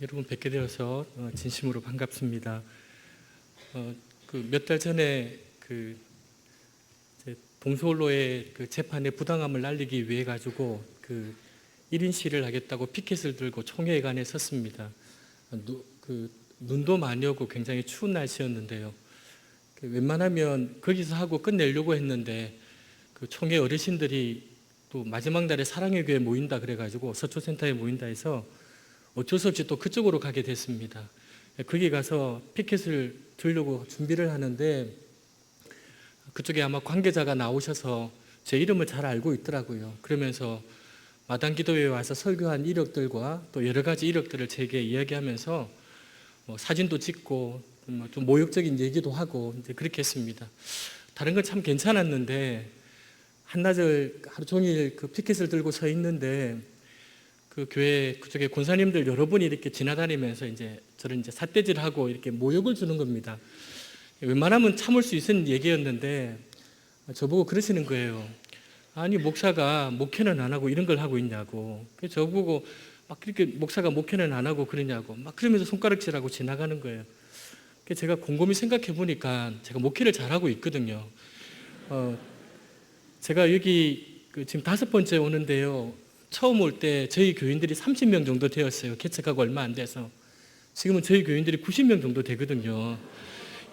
여러분 뵙게 되어서 진심으로 반갑습니다. 몇 달 전에 동서올로의 재판의 부당함을 알리기 위해 가지고 1인 시위를 하겠다고 피켓을 들고 총회관에 섰습니다. 눈도 많이 오고 굉장히 추운 날씨였는데요. 웬만하면 거기서 하고 끝내려고 했는데 총회 어르신들이 또 마지막 날에 사랑의 교회 모인다 그래가지고 서초센터에 모인다 해서 어쩔 수 없이 또 그쪽으로 가게 됐습니다. 거기 가서 피켓을 들려고 준비를 하는데 그쪽에 아마 관계자가 나오셔서 제 이름을 잘 알고 있더라고요. 그러면서 마당기도회에 와서 설교한 이력들과 또 여러 가지 이력들을 제게 이야기하면서 사진도 찍고 좀 모욕적인 얘기도 하고 이제 그렇게 했습니다. 다른 건 참 괜찮았는데 한나절 하루 종일 피켓을 들고 서 있는데 교회 그쪽에 권사님들 여러분이 이렇게 지나다니면서 저를 삿대질하고 이렇게 모욕을 주는 겁니다. 웬만하면 참을 수 있는 얘기였는데 저보고 그러시는 거예요. 아니 목사가 목회는 안 하고 이런 걸 하고 있냐고. 그래서 저보고 막 이렇게 목사가 목회는 안 하고 그러냐고 막 그러면서 손가락질하고 지나가는 거예요. 그래서 제가 곰곰이 생각해 보니까 제가 목회를 잘하고 있거든요. 제가 여기 지금 5번째 오는데요. 처음 올 때 저희 교인들이 30명 정도 되었어요. 개척하고 얼마 안 돼서. 지금은 저희 교인들이 90명 정도 되거든요.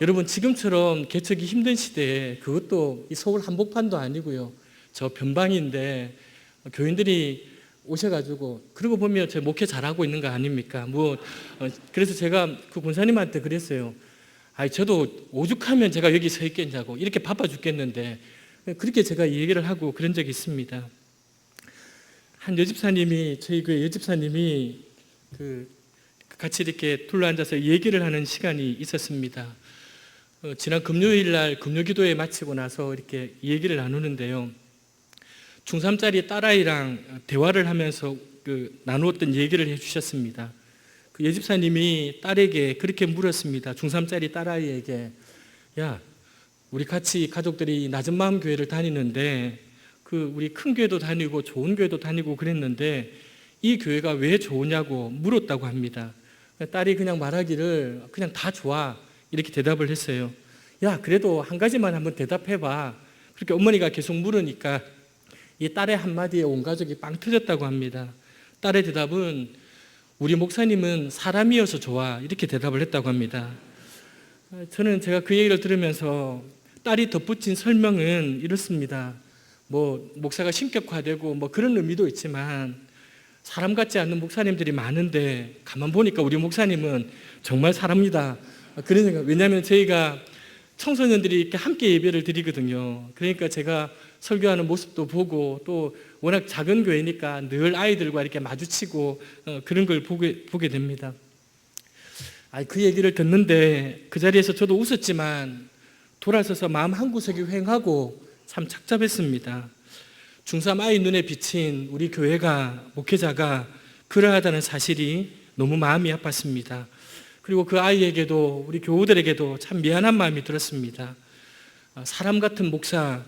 여러분 지금처럼 개척이 힘든 시대에 그것도 이 서울 한복판도 아니고요. 저 변방인데 교인들이 오셔가지고 그러고 보면 저 목회 잘하고 있는 거 아닙니까? 그래서 제가 그 권사님한테 그랬어요. 저도 오죽하면 제가 여기 서 있겠냐고 이렇게 바빠 죽겠는데 그렇게 제가 이 얘기를 하고 그런 적이 있습니다. 한 여집사님이 저희 교회 여집사님이 같이 이렇게 둘러앉아서 얘기를 하는 시간이 있었습니다. 지난 금요일 날 금요기도회 마치고 나서 이렇게 얘기를 나누는데요. 중3짜리 딸아이랑 대화를 하면서 나누었던 얘기를 해주셨습니다. 그 여집사님이 딸에게 그렇게 물었습니다. 중3짜리 딸아이에게 야, 우리 같이 가족들이 낮은 마음 교회를 다니는데 우리 큰 교회도 다니고 좋은 교회도 다니고 그랬는데 이 교회가 왜 좋으냐고 물었다고 합니다. 딸이 그냥 말하기를 그냥 다 좋아 이렇게 대답을 했어요. 야, 그래도 한 가지만 한번 대답해봐. 그렇게 어머니가 계속 물으니까 이 딸의 한마디에 온 가족이 빵 터졌다고 합니다. 딸의 대답은 우리 목사님은 사람이어서 좋아 이렇게 대답을 했다고 합니다. 저는 제가 그 얘기를 들으면서 딸이 덧붙인 설명은 이렇습니다. 목사가 신격화되고 그런 의미도 있지만 사람 같지 않는 목사님들이 많은데 가만 보니까 우리 목사님은 정말 사람이다. 그런 생각. 왜냐하면 저희가 청소년들이 이렇게 함께 예배를 드리거든요. 그러니까 제가 설교하는 모습도 보고 또 워낙 작은 교회니까 늘 아이들과 이렇게 마주치고 그런 걸 보게 됩니다. 그 얘기를 듣는데 그 자리에서 저도 웃었지만 돌아서서 마음 한구석이 휑하고 참 착잡했습니다. 중3 아이 눈에 비친 우리 교회가 목회자가 그러하다는 사실이 너무 마음이 아팠습니다. 그리고 그 아이에게도 우리 교우들에게도 참 미안한 마음이 들었습니다. 사람 같은 목사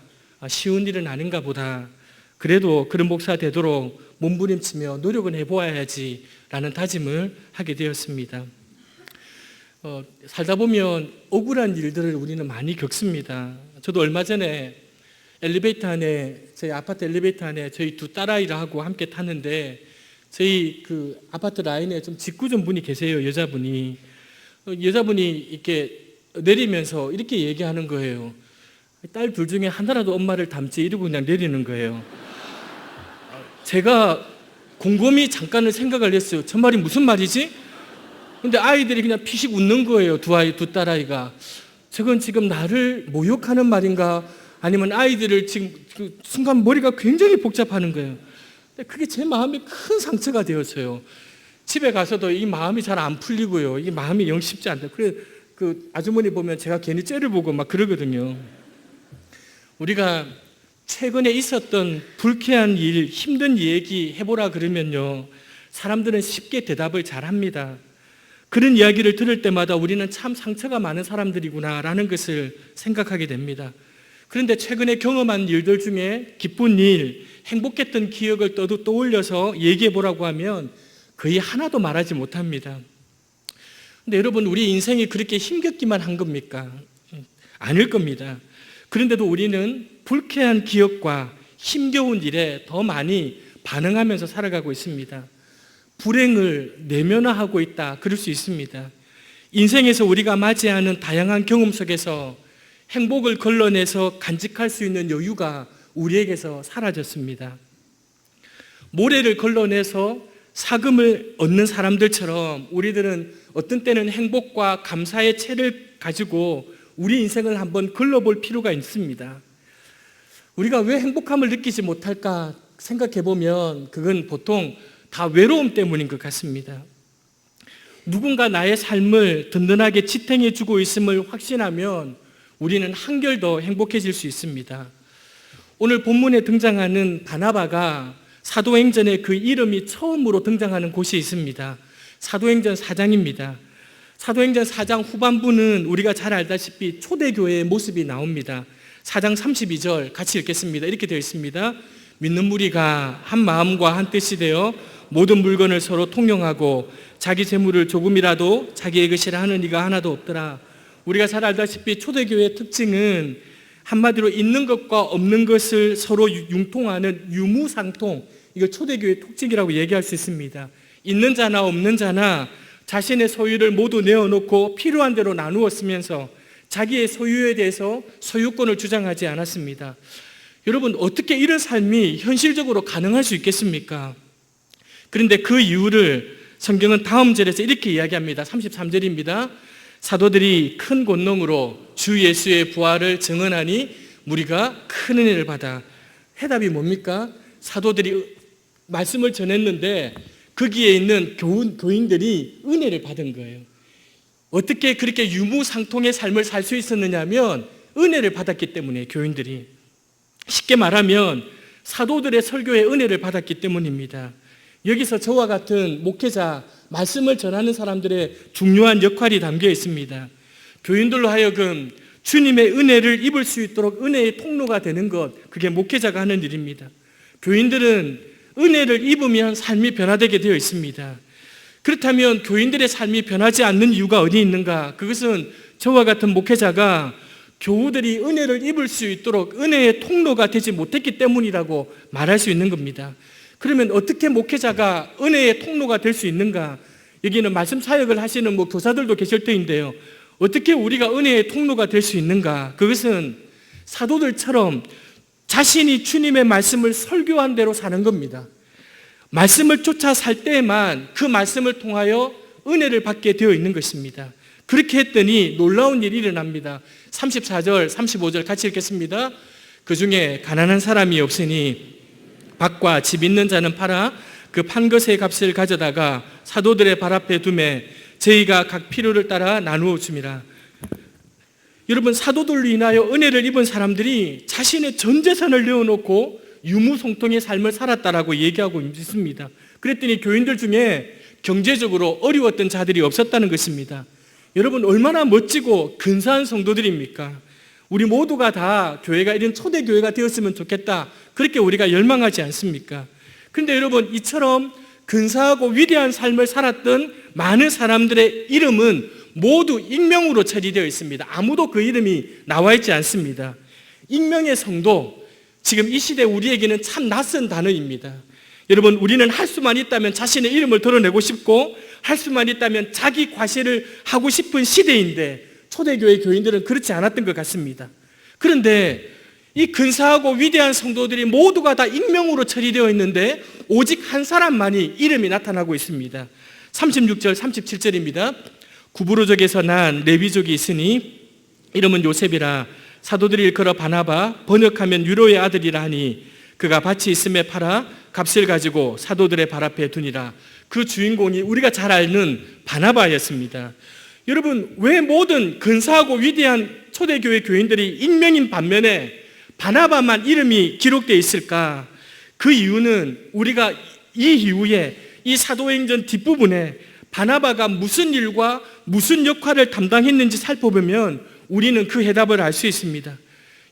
쉬운 일은 아닌가 보다. 그래도 그런 목사 되도록 몸부림치며 노력은 해보아야지 라는 다짐을 하게 되었습니다. 살다 보면 억울한 일들을 우리는 많이 겪습니다. 저도 얼마 전에 저희 아파트 엘리베이터 안에 저희 두 딸아이하고 함께 탔는데 저희 아파트 라인에 좀 짓궂은 분이 계세요. 여자분이 이렇게 내리면서 이렇게 얘기하는 거예요. 딸 둘 중에 하나라도 엄마를 닮지 이러고 그냥 내리는 거예요. 제가 곰곰이 잠깐을 생각을 했어요. 저 말이 무슨 말이지? 근데 아이들이 그냥 피식 웃는 거예요. 두 딸아이가. 저건 지금 나를 모욕하는 말인가? 아니면 아이들을 지금 순간 머리가 굉장히 복잡하는 거예요. 근데 그게 제 마음에 큰 상처가 되었어요. 집에 가서도 이 마음이 잘 안 풀리고요. 이 마음이 영 쉽지 않다. 그래 아주머니 보면 제가 괜히 째를 보고 막 그러거든요. 우리가 최근에 있었던 불쾌한 일, 힘든 얘기 해보라 그러면요. 사람들은 쉽게 대답을 잘합니다. 그런 이야기를 들을 때마다 우리는 참 상처가 많은 사람들이구나라는 것을 생각하게 됩니다. 그런데 최근에 경험한 일들 중에 기쁜 일, 행복했던 기억을 떠올려서 얘기해 보라고 하면 거의 하나도 말하지 못합니다. 근데 여러분, 우리 인생이 그렇게 힘겹기만 한 겁니까? 아닐 겁니다. 그런데도 우리는 불쾌한 기억과 힘겨운 일에 더 많이 반응하면서 살아가고 있습니다. 불행을 내면화하고 있다, 그럴 수 있습니다. 인생에서 우리가 맞이하는 다양한 경험 속에서 행복을 걸러내서 간직할 수 있는 여유가 우리에게서 사라졌습니다. 모래를 걸러내서 사금을 얻는 사람들처럼 우리들은 어떤 때는 행복과 감사의 채를 가지고 우리 인생을 한번 걸러볼 필요가 있습니다. 우리가 왜 행복함을 느끼지 못할까 생각해 보면 그건 보통 다 외로움 때문인 것 같습니다. 누군가 나의 삶을 든든하게 지탱해 주고 있음을 확신하면 우리는 한결 더 행복해질 수 있습니다. 오늘 본문에 등장하는 바나바가 사도행전에 그 이름이 처음으로 등장하는 곳이 있습니다. 사도행전 4장입니다. 사도행전 4장 후반부는 우리가 잘 알다시피 초대교회의 모습이 나옵니다. 4장 32절 같이 읽겠습니다. 이렇게 되어 있습니다. 믿는 무리가 한 마음과 한 뜻이 되어 모든 물건을 서로 통용하고 자기 재물을 조금이라도 자기의 것이라 하는 이가 하나도 없더라. 우리가 잘 알다시피 초대교회의 특징은 한마디로 있는 것과 없는 것을 서로 융통하는 유무상통, 이걸 초대교회의 특징이라고 얘기할 수 있습니다. 있는 자나 없는 자나 자신의 소유를 모두 내어놓고 필요한 대로 나누어 쓰면서 자기의 소유에 대해서 소유권을 주장하지 않았습니다. 여러분, 어떻게 이런 삶이 현실적으로 가능할 수 있겠습니까? 그런데 그 이유를 성경은 다음 절에서 이렇게 이야기합니다. 33절입니다. 사도들이 큰 권능으로 주 예수의 부활을 증언하니 무리가 큰 은혜를 받아. 해답이 뭡니까? 사도들이 말씀을 전했는데 거기에 있는 교인들이 은혜를 받은 거예요. 어떻게 그렇게 유무상통의 삶을 살 수 있었느냐면 은혜를 받았기 때문에, 교인들이. 쉽게 말하면 사도들의 설교에 은혜를 받았기 때문입니다. 여기서 저와 같은 목회자, 말씀을 전하는 사람들의 중요한 역할이 담겨 있습니다. 교인들로 하여금 주님의 은혜를 입을 수 있도록 은혜의 통로가 되는 것, 그게 목회자가 하는 일입니다. 교인들은 은혜를 입으면 삶이 변화되게 되어 있습니다. 그렇다면 교인들의 삶이 변하지 않는 이유가 어디 있는가? 그것은 저와 같은 목회자가 교우들이 은혜를 입을 수 있도록 은혜의 통로가 되지 못했기 때문이라고 말할 수 있는 겁니다. 그러면 어떻게 목회자가 은혜의 통로가 될 수 있는가? 여기는 말씀 사역을 하시는 교사들도 계실 터인데요. 어떻게 우리가 은혜의 통로가 될 수 있는가? 그것은 사도들처럼 자신이 주님의 말씀을 설교한 대로 사는 겁니다. 말씀을 쫓아 살 때에만 그 말씀을 통하여 은혜를 받게 되어 있는 것입니다. 그렇게 했더니 놀라운 일이 일어납니다. 34절, 35절 같이 읽겠습니다. 그 중에 가난한 사람이 없으니 밭과 집 있는 자는 팔아 그 판 것의 값을 가져다가 사도들의 발 앞에 두매 저희가 각 필요를 따라 나누어 줍니다. 여러분, 사도들로 인하여 은혜를 입은 사람들이 자신의 전 재산을 내어놓고 유무송통의 삶을 살았다라고 얘기하고 있습니다. 그랬더니 교인들 중에 경제적으로 어려웠던 자들이 없었다는 것입니다. 여러분, 얼마나 멋지고 근사한 성도들입니까? 우리 모두가 다 교회가 이런 초대교회가 되었으면 좋겠다, 그렇게 우리가 열망하지 않습니까? 그런데 여러분, 이처럼 근사하고 위대한 삶을 살았던 많은 사람들의 이름은 모두 익명으로 처리되어 있습니다. 아무도 그 이름이 나와 있지 않습니다. 익명의 성도, 지금 이 시대 우리에게는 참 낯선 단어입니다. 여러분, 우리는 할 수만 있다면 자신의 이름을 드러내고 싶고 할 수만 있다면 자기 과시를 하고 싶은 시대인데 초대교회 교인들은 그렇지 않았던 것 같습니다. 그런데 이 근사하고 위대한 성도들이 모두가 다 익명으로 처리되어 있는데 오직 한 사람만이 이름이 나타나고 있습니다. 36절, 37절입니다. 구브로족에서 난 레위족이 있으니 이름은 요셉이라 사도들이 일컬어 바나바, 번역하면 유로의 아들이라 하니 그가 밭이 있음에 팔아 값을 가지고 사도들의 발 앞에 두니라. 그 주인공이 우리가 잘 아는 바나바였습니다. 여러분, 왜 모든 근사하고 위대한 초대교회 교인들이 익명인 반면에 바나바만 이름이 기록되어 있을까? 그 이유는 우리가 이 이후에 이 사도행전 뒷부분에 바나바가 무슨 일과 무슨 역할을 담당했는지 살펴보면 우리는 그 해답을 알 수 있습니다.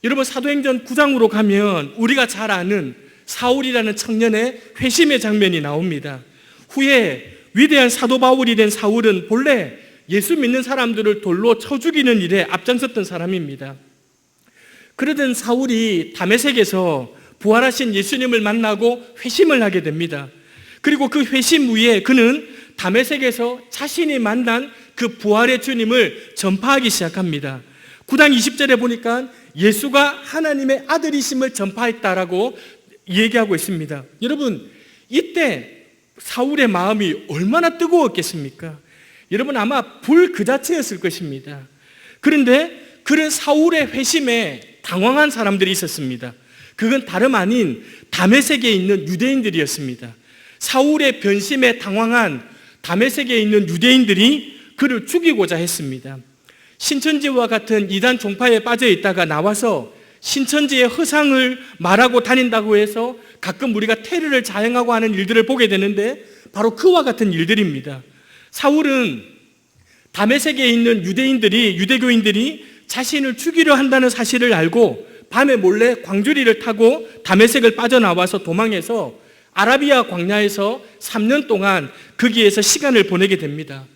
여러분, 사도행전 9장으로 가면 우리가 잘 아는 사울이라는 청년의 회심의 장면이 나옵니다. 후에 위대한 사도 바울이 된 사울은 본래 예수 믿는 사람들을 돌로 쳐 죽이는 일에 앞장섰던 사람입니다. 그러던 사울이 다메섹에서 부활하신 예수님을 만나고 회심을 하게 됩니다. 그리고 그 회심 후에 그는 다메섹에서 자신이 만난 그 부활의 주님을 전파하기 시작합니다. 9장 20절에 보니까 예수가 하나님의 아들이심을 전파했다라고 얘기하고 있습니다. 여러분, 이때 사울의 마음이 얼마나 뜨거웠겠습니까? 여러분, 아마 불 그 자체였을 것입니다. 그런데 그런 사울의 회심에 당황한 사람들이 있었습니다. 그건 다름 아닌 다메섹에 있는 유대인들이었습니다. 사울의 변심에 당황한 다메섹에 있는 유대인들이 그를 죽이고자 했습니다. 신천지와 같은 이단 종파에 빠져 있다가 나와서 신천지의 허상을 말하고 다닌다고 해서 가끔 우리가 테러를 자행하고 하는 일들을 보게 되는데 바로 그와 같은 일들입니다. 사울은 다메섹에 있는 유대교인들이 자신을 죽이려 한다는 사실을 알고 밤에 몰래 광주리를 타고 다메섹을 빠져나와서 도망해서 아라비아 광야에서 3년 동안 거기에서 시간을 보내게 됩니다.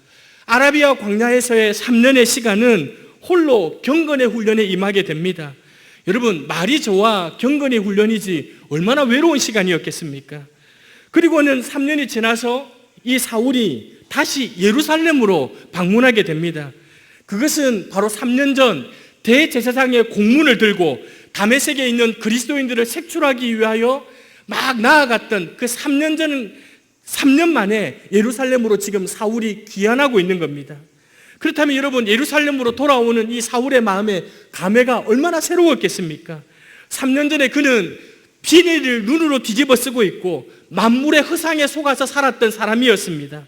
아라비아 광야에서의 3년의 시간은 홀로 경건의 훈련에 임하게 됩니다. 여러분, 말이 좋아 경건의 훈련이지 얼마나 외로운 시간이었겠습니까? 그리고는 3년이 지나서 이 사울이 다시 예루살렘으로 방문하게 됩니다. 그것은 바로 3년 전 대제사장의 공문을 들고 다메섹에 있는 그리스도인들을 색출하기 위하여 막 나아갔던 그 3년 만에 예루살렘으로 지금 사울이 귀환하고 있는 겁니다. 그렇다면 여러분, 예루살렘으로 돌아오는 이 사울의 마음의 감회가 얼마나 새로웠겠습니까? 3년 전에 그는 비닐을 눈으로 뒤집어 쓰고 있고 만물의 허상에 속아서 살았던 사람이었습니다.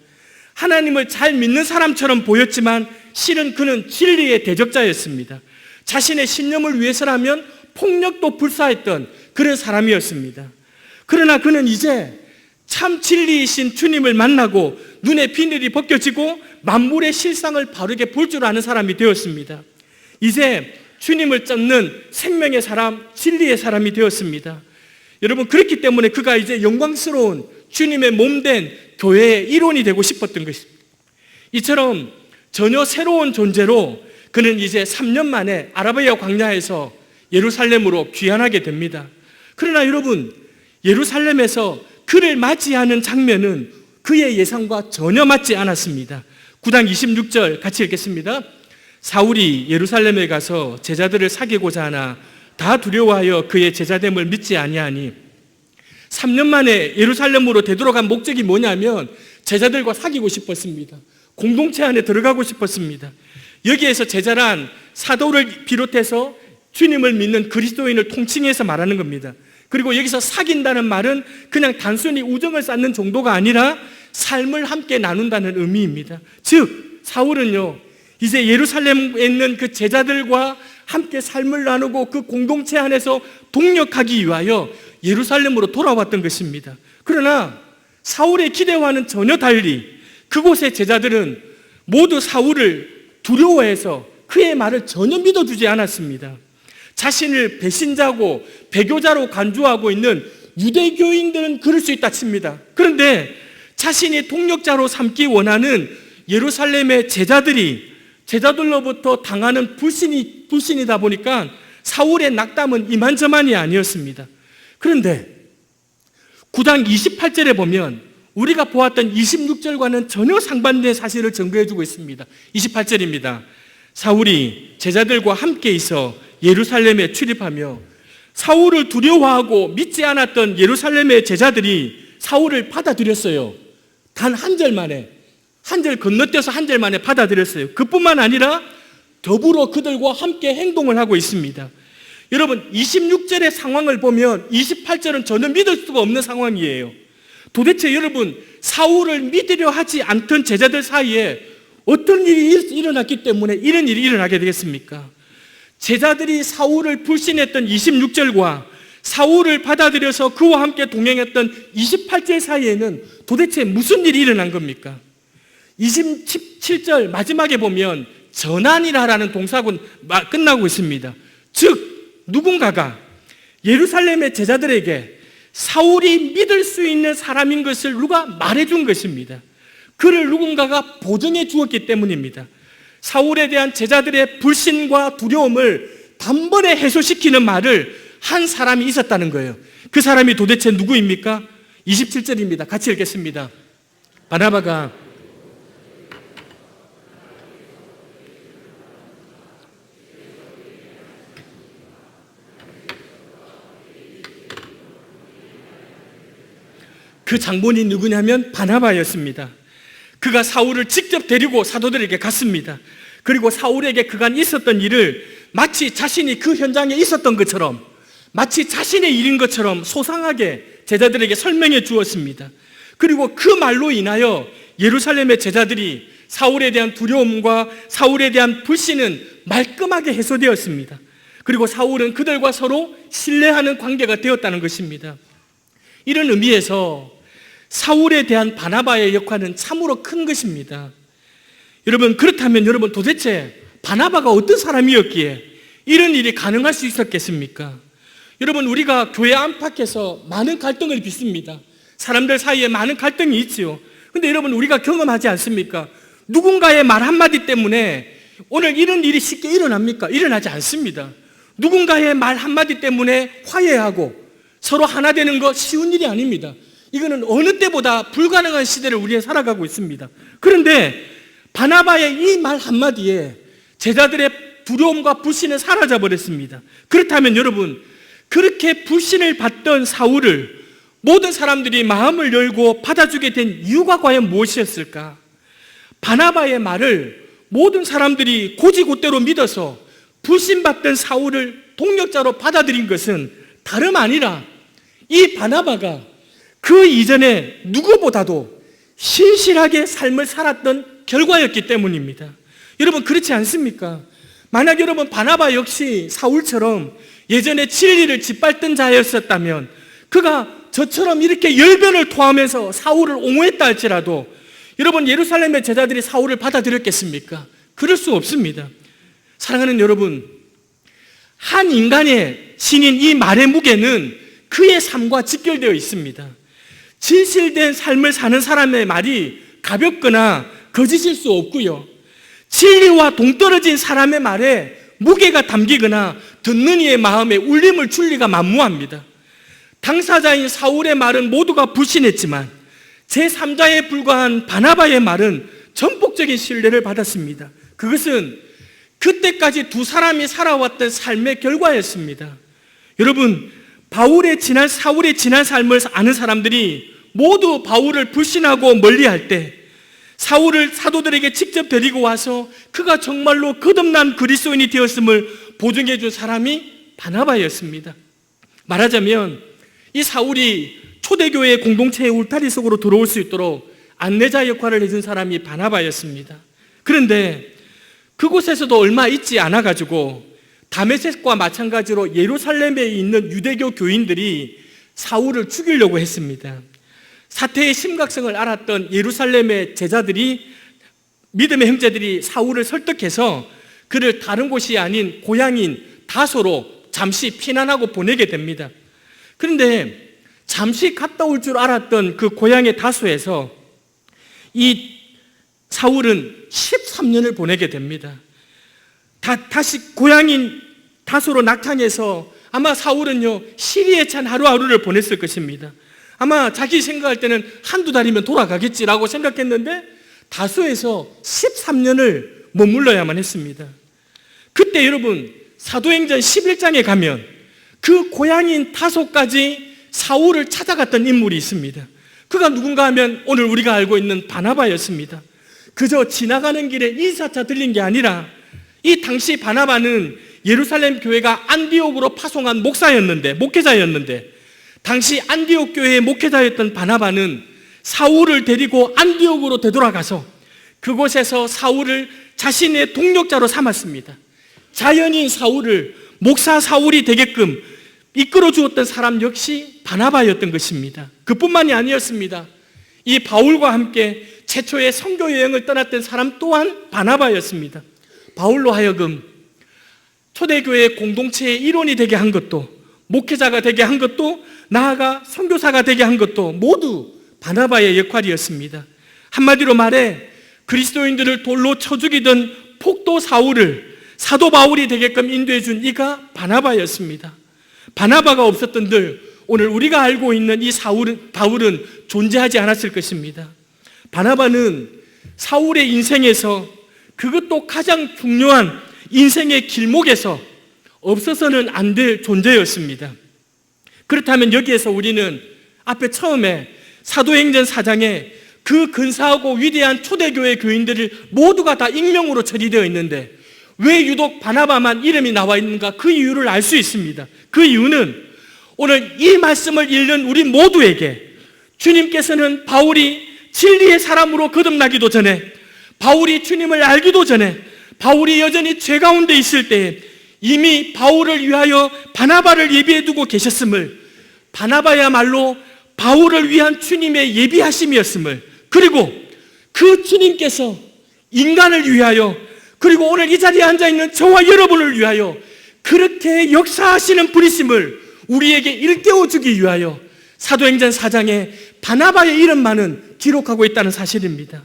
하나님을 잘 믿는 사람처럼 보였지만 실은 그는 진리의 대적자였습니다. 자신의 신념을 위해서라면 폭력도 불사했던 그런 사람이었습니다. 그러나 그는 이제 참 진리이신 주님을 만나고 눈에 비늘이 벗겨지고 만물의 실상을 바르게 볼 줄 아는 사람이 되었습니다. 이제 주님을 쫓는 생명의 사람, 진리의 사람이 되었습니다. 여러분, 그렇기 때문에 그가 이제 영광스러운 주님의 몸된 교회의 일원이 되고 싶었던 것입니다. 이처럼 전혀 새로운 존재로 그는 이제 3년 만에 아라비아 광야에서 예루살렘으로 귀환하게 됩니다. 그러나 여러분, 예루살렘에서 그를 맞이하는 장면은 그의 예상과 전혀 맞지 않았습니다. 9장 26절 같이 읽겠습니다. 사울이 예루살렘에 가서 제자들을 사귀고자 하나 다 두려워하여 그의 제자됨을 믿지 아니하니 3년 만에 예루살렘으로 되돌아간 목적이 뭐냐면 제자들과 사귀고 싶었습니다. 공동체 안에 들어가고 싶었습니다. 여기에서 제자란 사도를 비롯해서 주님을 믿는 그리스도인을 통칭해서 말하는 겁니다. 그리고 여기서 사귄다는 말은 그냥 단순히 우정을 쌓는 정도가 아니라 삶을 함께 나눈다는 의미입니다. 즉 사울은요, 이제 예루살렘에 있는 그 제자들과 함께 삶을 나누고 그 공동체 안에서 동력하기 위하여 예루살렘으로 돌아왔던 것입니다. 그러나 사울의 기대와는 전혀 달리 그곳의 제자들은 모두 사울을 두려워해서 그의 말을 전혀 믿어주지 않았습니다. 자신을 배신자고 배교자로 간주하고 있는 유대교인들은 그럴 수 있다 칩니다. 그런데 자신이 동력자로 삼기 원하는 예루살렘의 제자들로부터 당하는 불신이다 보니까 사울의 낙담은 이만저만이 아니었습니다. 그런데 9장 28절에 보면 우리가 보았던 26절과는 전혀 상반된 사실을 증거해주고 있습니다. 28절입니다. 사울이 제자들과 함께 있어 예루살렘에 출입하며 사울을 두려워하고 믿지 않았던 예루살렘의 제자들이 사울을 받아들였어요. 단 한 절 만에, 한 절 건너뛰어서 한 절 만에 받아들였어요. 그뿐만 아니라 더불어 그들과 함께 행동을 하고 있습니다. 여러분, 26절의 상황을 보면 28절은 전혀 믿을 수가 없는 상황이에요. 도대체 여러분, 사울을 믿으려 하지 않던 제자들 사이에 어떤 일이 일어났기 때문에 이런 일이 일어나게 되겠습니까? 제자들이 사울을 불신했던 26절과 사울을 받아들여서 그와 함께 동행했던 28절 사이에는 도대체 무슨 일이 일어난 겁니까? 27절 마지막에 보면 전환이라는 동사군 끝나고 있습니다. 즉 누군가가 예루살렘의 제자들에게 사울이 믿을 수 있는 사람인 것을 누가 말해준 것입니다. 그를 누군가가 보증해 주었기 때문입니다. 사울에 대한 제자들의 불신과 두려움을 단번에 해소시키는 말을 한 사람이 있었다는 거예요. 그 사람이 도대체 누구입니까? 27절입니다. 같이 읽겠습니다. 바나바가 그 장본이 누구냐면 바나바였습니다. 그가 사울을 직접 데리고 사도들에게 갔습니다. 그리고 사울에게 그간 있었던 일을 마치 자신이 그 현장에 있었던 것처럼, 마치 자신의 일인 것처럼 소상하게 제자들에게 설명해 주었습니다. 그리고 그 말로 인하여 예루살렘의 제자들이 사울에 대한 두려움과 사울에 대한 불신은 말끔하게 해소되었습니다. 그리고 사울은 그들과 서로 신뢰하는 관계가 되었다는 것입니다. 이런 의미에서 사울에 대한 바나바의 역할은 참으로 큰 것입니다. 여러분, 그렇다면 여러분 도대체 바나바가 어떤 사람이었기에 이런 일이 가능할 수 있었겠습니까? 여러분, 우리가 교회 안팎에서 많은 갈등을 빚습니다. 사람들 사이에 많은 갈등이 있지요. 근데 여러분, 우리가 경험하지 않습니까? 누군가의 말 한마디 때문에 오늘 이런 일이 쉽게 일어납니까? 일어나지 않습니다. 누군가의 말 한마디 때문에 화해하고 서로 하나 되는 거 쉬운 일이 아닙니다. 이거는 어느 때보다 불가능한 시대를 우리가 살아가고 있습니다. 그런데 바나바의 이 말 한마디에 제자들의 두려움과 불신은 사라져 버렸습니다. 그렇다면 여러분, 그렇게 불신을 받던 사울을 모든 사람들이 마음을 열고 받아주게 된 이유가 과연 무엇이었을까? 바나바의 말을 모든 사람들이 곧이곧대로 믿어서 불신받던 사울을 동력자로 받아들인 것은 다름 아니라 이 바나바가 그 이전에 누구보다도 신실하게 삶을 살았던 결과였기 때문입니다. 여러분, 그렇지 않습니까? 만약 여러분 바나바 역시 사울처럼 예전에 진리를 짓밟던 자였었다면 그가 저처럼 이렇게 열변을 토하면서 사울을 옹호했다 할지라도 여러분, 예루살렘의 제자들이 사울을 받아들였겠습니까? 그럴 수 없습니다. 사랑하는 여러분, 한 인간의 신인 이 말의 무게는 그의 삶과 직결되어 있습니다. 진실된 삶을 사는 사람의 말이 가볍거나 거짓일 수 없고요, 진리와 동떨어진 사람의 말에 무게가 담기거나 듣는 이의 마음에 울림을 줄 리가 만무합니다. 당사자인 사울의 말은 모두가 불신했지만 제3자에 불과한 바나바의 말은 전폭적인 신뢰를 받았습니다. 그것은 그때까지 두 사람이 살아왔던 삶의 결과였습니다. 여러분, 사울의 지난 삶을 아는 사람들이 모두 바울을 불신하고 멀리할 때 사울을 사도들에게 직접 데리고 와서 그가 정말로 거듭난 그리스도인이 되었음을 보증해 준 사람이 바나바였습니다. 말하자면 이 사울이 초대교회 공동체의 울타리 속으로 들어올 수 있도록 안내자 역할을 해준 사람이 바나바였습니다. 그런데 그곳에서도 얼마 있지 않아가지고 다메섹과 마찬가지로 예루살렘에 있는 유대교 교인들이 사울을 죽이려고 했습니다. 사태의 심각성을 알았던 예루살렘의 제자들이, 믿음의 형제들이 사울을 설득해서 그를 다른 곳이 아닌 고향인 다소로 잠시 피난하고 보내게 됩니다. 그런데 잠시 갔다 올 줄 알았던 그 고향의 다소에서 이 사울은 13년을 보내게 됩니다. 다시 고향인 다소로 낙향해서 아마 사울은요 시리에 찬 하루하루를 보냈을 것입니다. 아마 자기 생각할 때는 한두 달이면 돌아가겠지라고 생각했는데 다소에서 13년을 머물러야만 했습니다. 그때 여러분, 사도행전 11장에 가면 그 고향인 다소까지 사울을 찾아갔던 인물이 있습니다. 그가 누군가 하면 오늘 우리가 알고 있는 바나바였습니다. 그저 지나가는 길에 인사차 들린 게 아니라 이 당시 바나바는 예루살렘 교회가 안디옥으로 파송한 목회자였는데 당시 안디옥 교회의 목회자였던 바나바는 사울을 데리고 안디옥으로 되돌아가서 그곳에서 사울을 자신의 동력자로 삼았습니다. 자연인 사울을 목사 사울이 되게끔 이끌어 주었던 사람 역시 바나바였던 것입니다. 그뿐만이 아니었습니다. 이 바울과 함께 최초의 선교 여행을 떠났던 사람 또한 바나바였습니다. 바울로 하여금 초대교회 공동체의 일원이 되게 한 것도, 목회자가 되게 한 것도, 나아가 선교사가 되게 한 것도 모두 바나바의 역할이었습니다. 한마디로 말해 그리스도인들을 돌로 쳐 죽이던 폭도 사울을 사도 바울이 되게끔 인도해 준 이가 바나바였습니다. 바나바가 없었던들 오늘 우리가 알고 있는 이 바울은 존재하지 않았을 것입니다. 바나바는 사울의 인생에서 그것도 가장 중요한 인생의 길목에서 없어서는 안 될 존재였습니다. 그렇다면 여기에서 우리는 앞에 처음에 사도행전 4장에 그 근사하고 위대한 초대교회 교인들을 모두가 다 익명으로 처리되어 있는데 왜 유독 바나바만 이름이 나와 있는가? 그 이유를 알 수 있습니다. 그 이유는 오늘 이 말씀을 읽는 우리 모두에게 주님께서는 바울이 진리의 사람으로 거듭나기도 전에, 바울이 주님을 알기도 전에, 바울이 여전히 죄 가운데 있을 때에 이미 바울을 위하여 바나바를 예비해 두고 계셨음을, 바나바야말로 바울을 위한 주님의 예비하심이었음을, 그리고 그 주님께서 인간을 위하여, 그리고 오늘 이 자리에 앉아있는 저와 여러분을 위하여 그렇게 역사하시는 분이심을 우리에게 일깨워 주기 위하여 사도행전 4장에 바나바의 이름만은 기록하고 있다는 사실입니다.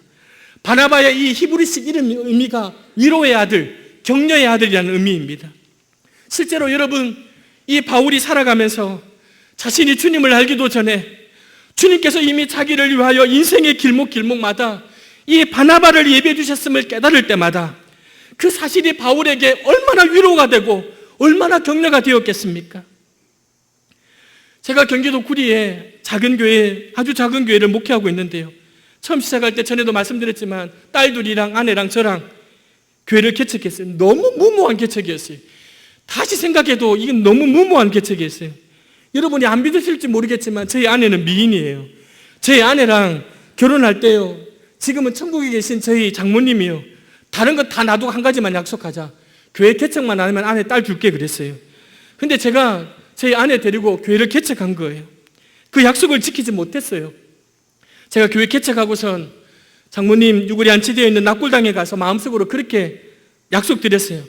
바나바의 이 히브리식 이름 의미가 위로의 아들, 격려의 아들이라는 의미입니다. 실제로 여러분, 이 바울이 살아가면서 자신이 주님을 알기도 전에 주님께서 이미 자기를 위하여 인생의 길목마다 이 바나바를 예비해 주셨음을 깨달을 때마다 그 사실이 바울에게 얼마나 위로가 되고 얼마나 격려가 되었겠습니까? 제가 경기도 구리에 작은 교회, 아주 작은 교회를 목회하고 있는데요, 처음 시작할 때 전에도 말씀드렸지만 딸들이랑 아내랑 저랑 교회를 개척했어요. 너무 무모한 개척이었어요. 다시 생각해도 이건 너무 무모한 개척이었어요. 여러분이 안 믿으실지 모르겠지만 저희 아내는 미인이에요. 저희 아내랑 결혼할 때요, 지금은 천국에 계신 저희 장모님이요, 다른 거 다 놔두고 한 가지만 약속하자, 교회 개척만 안 하면 아내 딸 줄게 그랬어요. 근데 제가 저희 아내 데리고 교회를 개척한 거예요. 그 약속을 지키지 못했어요. 제가 교회 개척하고선 장모님 유골이 안치되어 있는 낙골당에 가서 마음속으로 그렇게 약속드렸어요.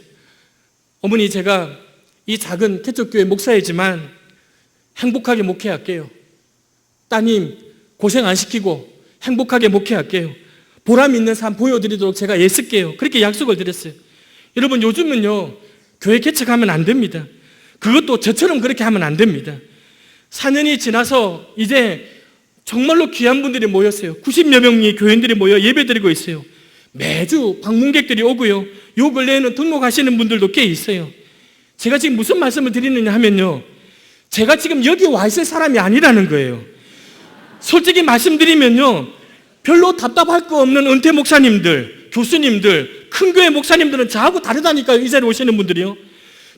어머니, 제가 이 작은 개척교회 목사이지만 행복하게 목회할게요. 따님 고생 안 시키고 행복하게 목회할게요. 보람 있는 삶 보여드리도록 제가 애쓸게요. 그렇게 약속을 드렸어요. 여러분, 요즘은요 교회 개척하면 안 됩니다. 그것도 저처럼 그렇게 하면 안 됩니다. 4년이 지나서 이제 정말로 귀한 분들이 모였어요. 90여 명의 교인들이 모여 예배드리고 있어요. 매주 방문객들이 오고요, 요 근래에는 등록하시는 분들도 꽤 있어요. 제가 지금 무슨 말씀을 드리느냐 하면요, 제가 지금 여기 와 있을 사람이 아니라는 거예요. 솔직히 말씀드리면요, 별로 답답할 거 없는 은퇴 목사님들, 교수님들, 큰 교회 목사님들은 저하고 다르다니까요. 이 자리에 오시는 분들이요.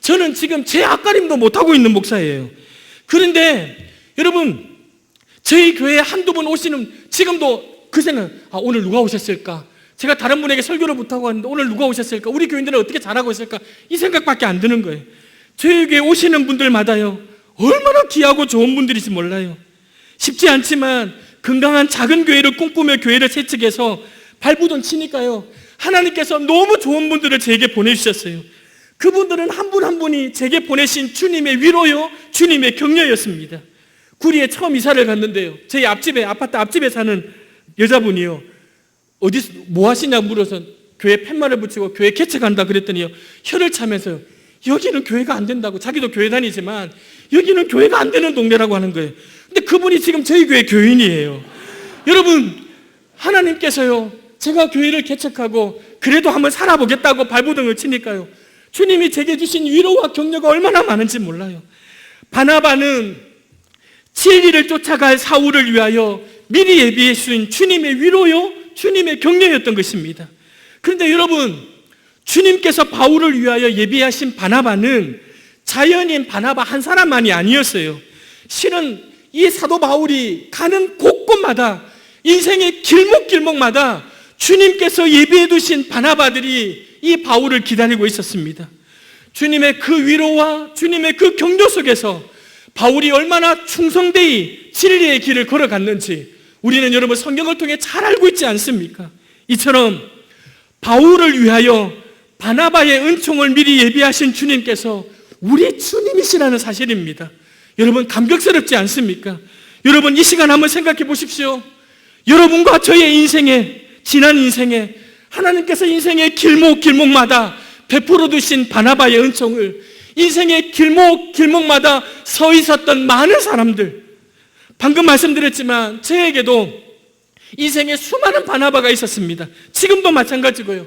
저는 지금 제 앞가림도 못하고 있는 목사예요. 그런데 여러분, 저희 교회에 한두 번 오시는, 지금도 그 생각, 오늘 누가 오셨을까? 제가 다른 분에게 설교를 부탁하고 왔는데 오늘 누가 오셨을까? 우리 교인들은 어떻게 잘하고 있을까? 이 생각밖에 안 드는 거예요. 저희 교회에 오시는 분들마다요, 얼마나 귀하고 좋은 분들인지 몰라요. 쉽지 않지만 건강한 작은 교회를 꿈꾸며 교회를 세척해서 발부돈 치니까요, 하나님께서 너무 좋은 분들을 제게 보내주셨어요. 그분들은 한 분 한 분이 제게 보내신 주님의 위로요, 주님의 격려였습니다. 구리에 처음 이사를 갔는데요, 저희 앞집에, 아파트 앞집에 사는 여자분이요, 어디서 뭐 하시냐 물어서 교회 팻말을 붙이고 교회 개척한다 그랬더니요, 혀를 차면서요, 여기는 교회가 안 된다고, 자기도 교회 다니지만 여기는 교회가 안 되는 동네라고 하는 거예요. 근데 그분이 지금 저희 교회 교인이에요. 여러분, 하나님께서요, 제가 교회를 개척하고 그래도 한번 살아보겠다고 발부등을 치니까요, 주님이 제게 주신 위로와 격려가 얼마나 많은지 몰라요. 바나바는 진리를 쫓아갈 사울을 위하여 미리 예비해 주신 주님의 위로요, 주님의 격려였던 것입니다. 그런데 여러분, 주님께서 바울을 위하여 예비하신 바나바는 자연인 바나바 한 사람만이 아니었어요. 실은 이 사도 바울이 가는 곳곳마다, 인생의 길목마다 주님께서 예비해 두신 바나바들이 이 바울을 기다리고 있었습니다. 주님의 그 위로와 주님의 그 격려 속에서 바울이 얼마나 충성되이 진리의 길을 걸어갔는지 우리는 여러분 성경을 통해 잘 알고 있지 않습니까? 이처럼 바울을 위하여 바나바의 은총을 미리 예비하신 주님께서 우리 주님이시라는 사실입니다. 여러분, 감격스럽지 않습니까? 여러분, 이 시간 한번 생각해 보십시오. 여러분과 저의 인생에, 지난 인생에 하나님께서 인생의 길목길목마다 베풀어 두신 바나바의 은총을 인생의 길목길목마다 서 있었던 많은 사람들, 방금 말씀드렸지만 저에게도 인생에 수많은 바나바가 있었습니다. 지금도 마찬가지고요.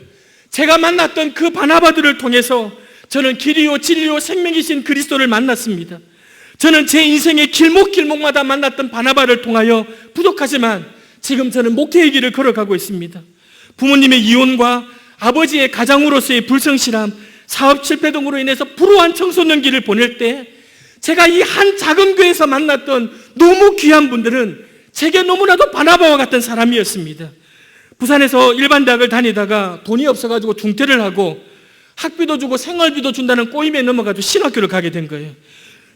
제가 만났던 그 바나바들을 통해서 저는 길이요 진리요 생명이신 그리스도를 만났습니다. 저는 제 인생의 길목길목마다 만났던 바나바를 통하여 부족하지만 지금 저는 목회의 길을 걸어가고 있습니다. 부모님의 이혼과 아버지의 가장으로서의 불성실함, 사업 실패 등으로 인해서 불우한 청소년 길을 보낼 때 제가 이 한 작은 교회에서 만났던 너무 귀한 분들은 제게 너무나도 바나바와 같은 사람이었습니다. 부산에서 일반 대학을 다니다가 돈이 없어가지고 중퇴를 하고 학비도 주고 생활비도 준다는 꼬임에 넘어가지고 신학교를 가게 된 거예요.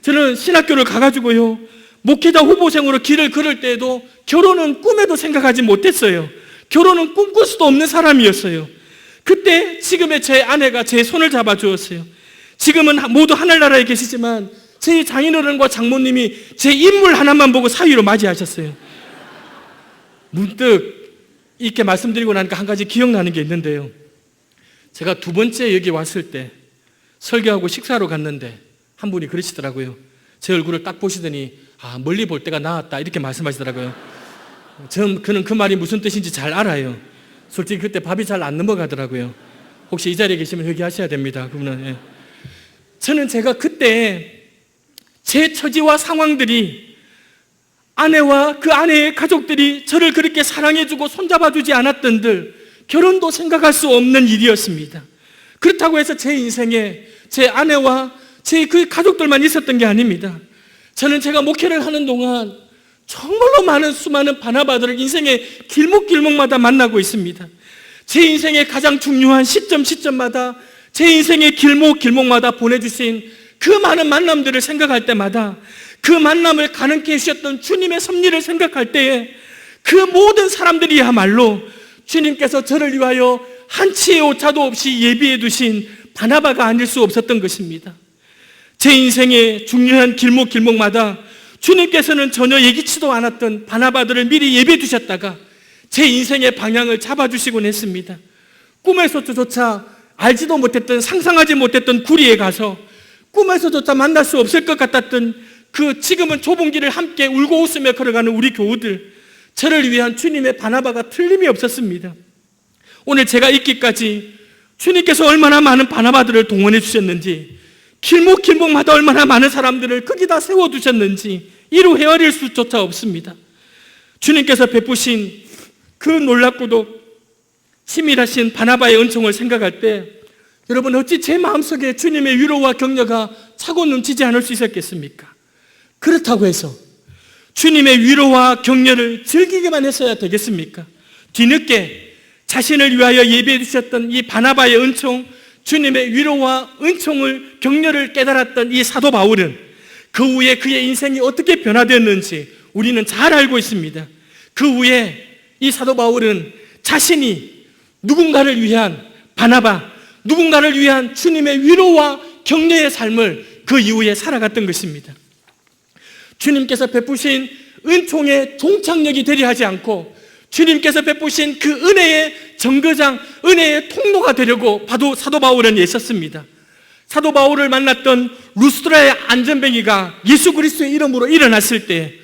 저는 신학교를 가가지고요, 목회자 후보생으로 길을 걸을 때에도 결혼은 꿈에도 생각하지 못했어요. 결혼은 꿈꿀 수도 없는 사람이었어요. 그때 지금의 제 아내가 제 손을 잡아주었어요. 지금은 모두 하늘나라에 계시지만 제 장인어른과 장모님이 제 인물 하나만 보고 사위로 맞이하셨어요. 문득 이렇게 말씀드리고 나니까 한 가지 기억나는 게 있는데요. 제가 두 번째 여기 왔을 때 설교하고 식사하러 갔는데 한 분이 그러시더라고요. 제 얼굴을 딱 보시더니 멀리 볼 때가 나았다 이렇게 말씀하시더라고요. 그는 그 말이 무슨 뜻인지 잘 알아요. 솔직히 그때 밥이 잘 안 넘어가더라고요. 혹시 이 자리에 계시면 회개하셔야 됩니다. 그분은. 예. 저는 제가 그때 제 처지와 상황들이, 아내와 그 아내의 가족들이 저를 그렇게 사랑해주고 손잡아주지 않았던들 결혼도 생각할 수 없는 일이었습니다. 그렇다고 해서 제 인생에 제 아내와 제 그 가족들만 있었던 게 아닙니다. 저는 제가 목회를 하는 동안 정말로 많은 수많은 바나바들을 인생의 길목길목마다 만나고 있습니다. 제 인생의 가장 중요한 시점마다 제 인생의 길목길목마다 보내주신 그 많은 만남들을 생각할 때마다 그 만남을 가능케 해주셨던 주님의 섭리를 생각할 때에 그 모든 사람들이야말로 주님께서 저를 위하여 한치의 오차도 없이 예비해 두신 바나바가 아닐 수 없었던 것입니다. 제 인생의 중요한 길목마다 주님께서는 전혀 예기치도 않았던 바나바들을 미리 예비해 두셨다가 제 인생의 방향을 잡아주시곤 했습니다. 꿈에서조차 알지도 못했던, 상상하지 못했던 구리에 가서 꿈에서조차 만날 수 없을 것 같았던 그 지금은 좁은 길을 함께 울고 웃으며 걸어가는 우리 교우들, 저를 위한 주님의 바나바가 틀림이 없었습니다. 오늘 제가 있기까지 주님께서 얼마나 많은 바나바들을 동원해 주셨는지, 길목마다 얼마나 많은 사람들을 거기다 세워두셨는지 이루 헤아릴 수조차 없습니다. 주님께서 베푸신 그 놀랍고도 치밀하신 바나바의 은총을 생각할 때 여러분, 어찌 제 마음속에 주님의 위로와 격려가 차고 넘치지 않을 수 있었겠습니까? 그렇다고 해서 주님의 위로와 격려를 즐기기만 했어야 되겠습니까? 뒤늦게 자신을 위하여 예비해 주셨던 이 바나바의 은총, 주님의 위로와 은총을, 격려를 깨달았던 이 사도 바울은 그 후에 그의 인생이 어떻게 변화되었는지 우리는 잘 알고 있습니다. 그 후에 이 사도 바울은 자신이 누군가를 위한 바나바, 누군가를 위한 주님의 위로와 격려의 삶을 그 이후에 살아갔던 것입니다. 주님께서 베푸신 은총의 종착역이 되려 하지 않고 주님께서 베푸신 그 은혜의 정거장, 은혜의 통로가 되려고 사도 바울은 애썼습니다. 사도 바울을 만났던 루스드라의 안전뱅이가 예수 그리스도의 이름으로 일어났을 때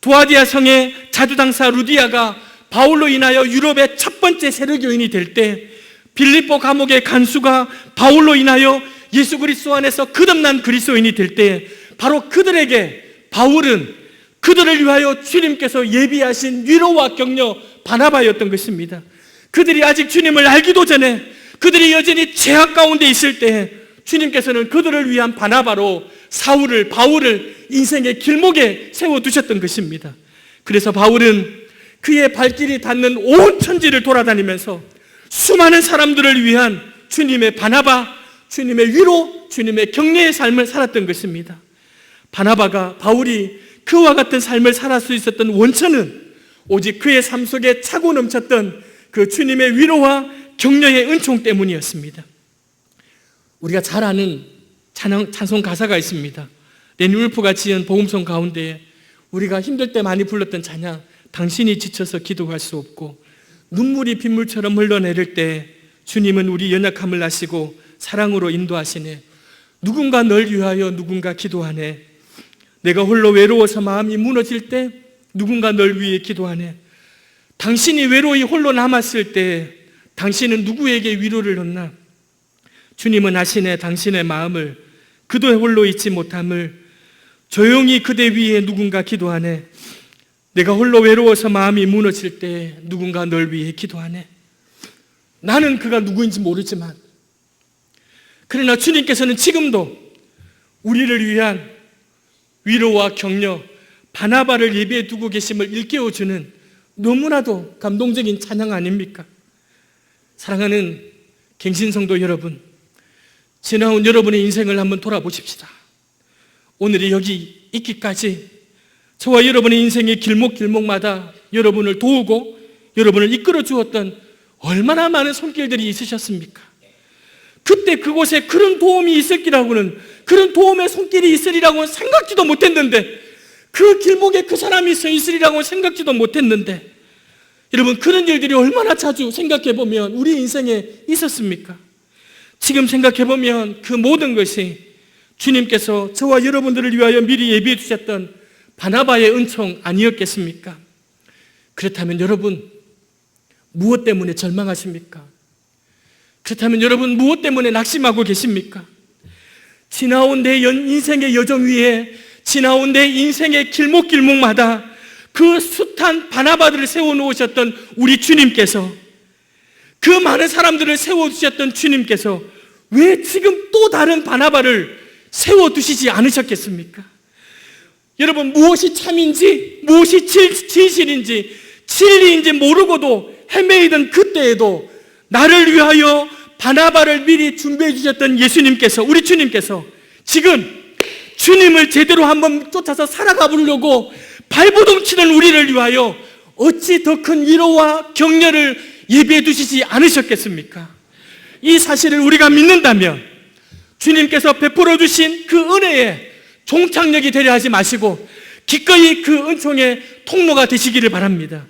두아디아 성의 자주당사 루디아가 바울로 인하여 유럽의 첫 번째 세력요인이 될 때, 빌립보 감옥의 간수가 바울로 인하여 예수 그리스도 안에서 거듭난 그리스도인이 될 때 바로 그들에게 바울은 그들을 위하여 주님께서 예비하신 위로와 격려 바나바였던 것입니다. 그들이 아직 주님을 알기도 전에, 그들이 여전히 죄악 가운데 있을 때 주님께서는 그들을 위한 바나바로 바울을 인생의 길목에 세워두셨던 것입니다. 그래서 바울은 그의 발길이 닿는 온 천지를 돌아다니면서 수많은 사람들을 위한 주님의 바나바, 주님의 위로, 주님의 격려의 삶을 살았던 것입니다. 바울이 그와 같은 삶을 살 수 있었던 원천은 오직 그의 삶 속에 차고 넘쳤던 그 주님의 위로와 격려의 은총 때문이었습니다. 우리가 잘 아는 찬송 가사가 있습니다. 레니 울프가 지은 복음송 가운데 우리가 힘들 때 많이 불렀던 찬양, 당신이 지쳐서 기도할 수 없고 눈물이 빗물처럼 흘러내릴 때 주님은 우리 연약함을 아시고 사랑으로 인도하시네. 누군가 널 위하여 누군가 기도하네. 내가 홀로 외로워서 마음이 무너질 때 누군가 널 위해 기도하네. 당신이 외로이 홀로 남았을 때 당신은 누구에게 위로를 얻나? 주님은 아시네. 당신의 마음을, 그도 홀로 있지 못함을. 조용히 그대 위에 누군가 기도하네. 내가 홀로 외로워서 마음이 무너질 때 누군가 널 위해 기도하네. 나는 그가 누구인지 모르지만, 그러나 주님께서는 지금도 우리를 위한 위로와 격려, 바나바를 예비해 두고 계심을 일깨워주는 너무나도 감동적인 찬양 아닙니까? 사랑하는 갱신성도 여러분, 지나온 여러분의 인생을 한번 돌아보십시다. 오늘이 여기 있기까지 저와 여러분의 인생의 길목길목마다 여러분을 도우고 여러분을 이끌어 주었던 얼마나 많은 손길들이 있으셨습니까? 그때 그곳에 그런 도움이 있을기라고는, 그런 도움의 손길이 있으리라고는 생각지도 못했는데, 그 길목에 그 사람이 서 있으리라고는 생각지도 못했는데, 여러분, 그런 일들이 얼마나 자주 생각해보면 우리 인생에 있었습니까? 지금 생각해보면 그 모든 것이 주님께서 저와 여러분들을 위하여 미리 예비해 주셨던 바나바의 은총 아니었겠습니까? 그렇다면 여러분, 무엇 때문에 절망하십니까? 그렇다면 여러분, 무엇 때문에 낙심하고 계십니까? 지나온 내 인생의 여정 위에, 지나온 내 인생의 길목길목마다 그 숱한 바나바들을 세워놓으셨던 우리 주님께서, 그 많은 사람들을 세워두셨던 주님께서 왜 지금 또 다른 바나바를 세워두시지 않으셨겠습니까? 여러분, 무엇이 참인지, 무엇이 진실인지, 진리인지 모르고도 헤매이던 그때에도 나를 위하여 바나바를 미리 준비해 주셨던 예수님께서, 우리 주님께서 지금 주님을 제대로 한번 쫓아서 살아가 보려고 발버둥 치는 우리를 위하여 어찌 더 큰 위로와 격려를 예비해 두시지 않으셨겠습니까? 이 사실을 우리가 믿는다면 주님께서 베풀어 주신 그 은혜에 종착역이 되려 하지 마시고 기꺼이 그 은총의 통로가 되시기를 바랍니다.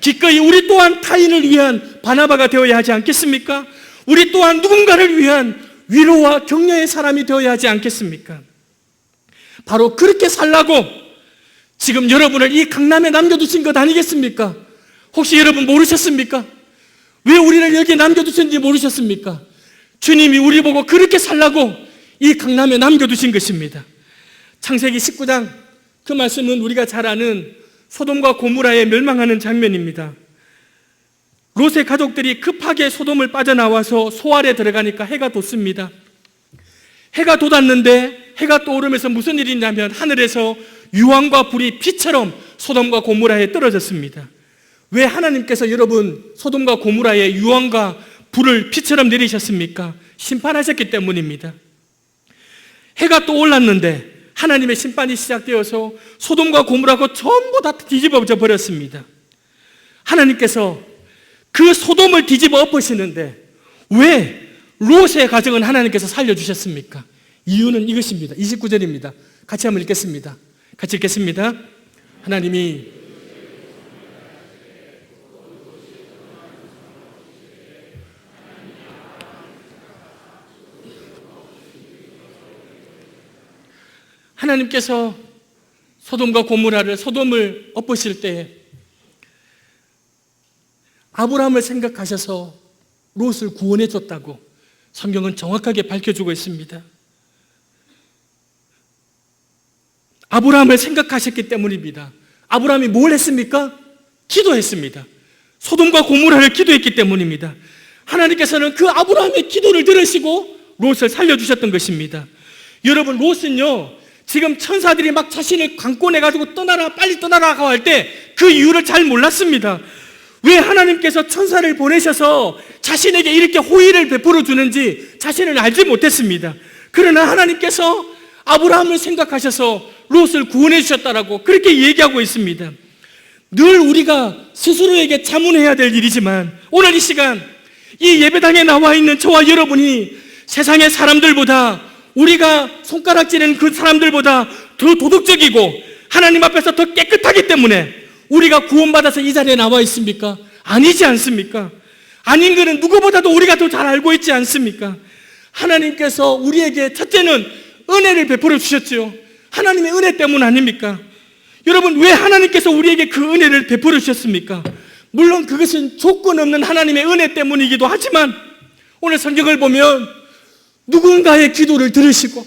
기꺼이 우리 또한 타인을 위한 바나바가 되어야 하지 않겠습니까? 우리 또한 누군가를 위한 위로와 격려의 사람이 되어야 하지 않겠습니까? 바로 그렇게 살라고 지금 여러분을 이 강남에 남겨두신 것 아니겠습니까? 혹시 여러분 모르셨습니까? 왜 우리를 여기에 남겨두셨는지 모르셨습니까? 주님이 우리 보고 그렇게 살라고 이 강남에 남겨두신 것입니다. 창세기 19장, 그 말씀은 우리가 잘 아는 소돔과 고모라에 멸망하는 장면입니다. 롯의 가족들이 급하게 소돔을 빠져나와서 소알에 들어가니까 해가 돋습니다. 해가 돋았는데 해가 떠오르면서 무슨 일이 있냐면 하늘에서 유황과 불이 피처럼 소돔과 고모라에 떨어졌습니다. 왜 하나님께서 여러분 소돔과 고모라에 유황과 불을 피처럼 내리셨습니까? 심판하셨기 때문입니다. 해가 또 올랐는데 하나님의 심판이 시작되어서 소돔과 고모라가 전부 다 뒤집어져 버렸습니다. 하나님께서 그 소돔을 뒤집어 엎으시는데 왜 롯의 가정은 하나님께서 살려주셨습니까? 이유는 이것입니다. 29절입니다. 같이 한번 읽겠습니다. 같이 읽겠습니다. 하나님께서 소돔과 고모라를, 소돔을 엎으실 때 아브라함을 생각하셔서 롯을 구원해 줬다고 성경은 정확하게 밝혀주고 있습니다. 아브라함을 생각하셨기 때문입니다. 아브라함이 뭘 했습니까? 기도했습니다. 소돔과 고모라를 기도했기 때문입니다. 하나님께서는 그 아브라함의 기도를 들으시고 롯을 살려주셨던 것입니다. 여러분, 롯은요 지금 천사들이 막 자신을 강권해가지고 떠나라, 빨리 떠나라고 할 때 그 이유를 잘 몰랐습니다. 왜 하나님께서 천사를 보내셔서 자신에게 이렇게 호의를 베풀어 주는지 자신은 알지 못했습니다. 그러나 하나님께서 아브라함을 생각하셔서 롯을 구원해 주셨다라고 그렇게 얘기하고 있습니다. 늘 우리가 스스로에게 자문해야 될 일이지만 오늘 이 시간 이 예배당에 나와 있는 저와 여러분이 세상의 사람들보다, 우리가 손가락질하는 그 사람들보다 더 도덕적이고 하나님 앞에서 더 깨끗하기 때문에 우리가 구원받아서 이 자리에 나와 있습니까? 아니지 않습니까? 아닌 것은 누구보다도 우리가 더 잘 알고 있지 않습니까? 하나님께서 우리에게 첫째는 은혜를 베풀어 주셨죠. 하나님의 은혜 때문 아닙니까? 여러분, 왜 하나님께서 우리에게 그 은혜를 베풀어 주셨습니까? 물론 그것은 조건 없는 하나님의 은혜 때문이기도 하지만 오늘 성경을 보면 누군가의 기도를 들으시고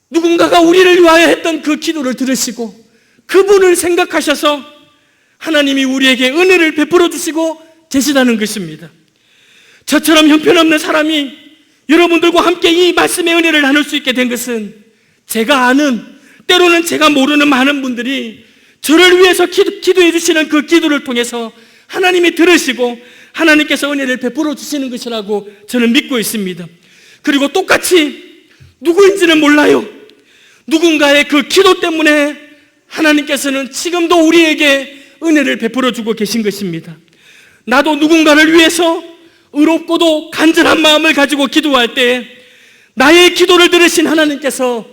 누군가가 우리를 위하여 했던 그 기도를 들으시고 그분을 생각하셔서 하나님이 우리에게 은혜를 베풀어 주시고 계시다는 것입니다. 저처럼 형편없는 사람이 여러분들과 함께 이 말씀의 은혜를 나눌 수 있게 된 것은 제가 아는, 때로는 제가 모르는 많은 분들이 저를 위해서 기도해 주시는 그 기도를 통해서 하나님이 들으시고 하나님께서 은혜를 베풀어 주시는 것이라고 저는 믿고 있습니다. 그리고 똑같이 누구인지는 몰라요. 누군가의 그 기도 때문에 하나님께서는 지금도 우리에게 은혜를 베풀어 주고 계신 것입니다. 나도 누군가를 위해서 의롭고도 간절한 마음을 가지고 기도할 때 나의 기도를 들으신 하나님께서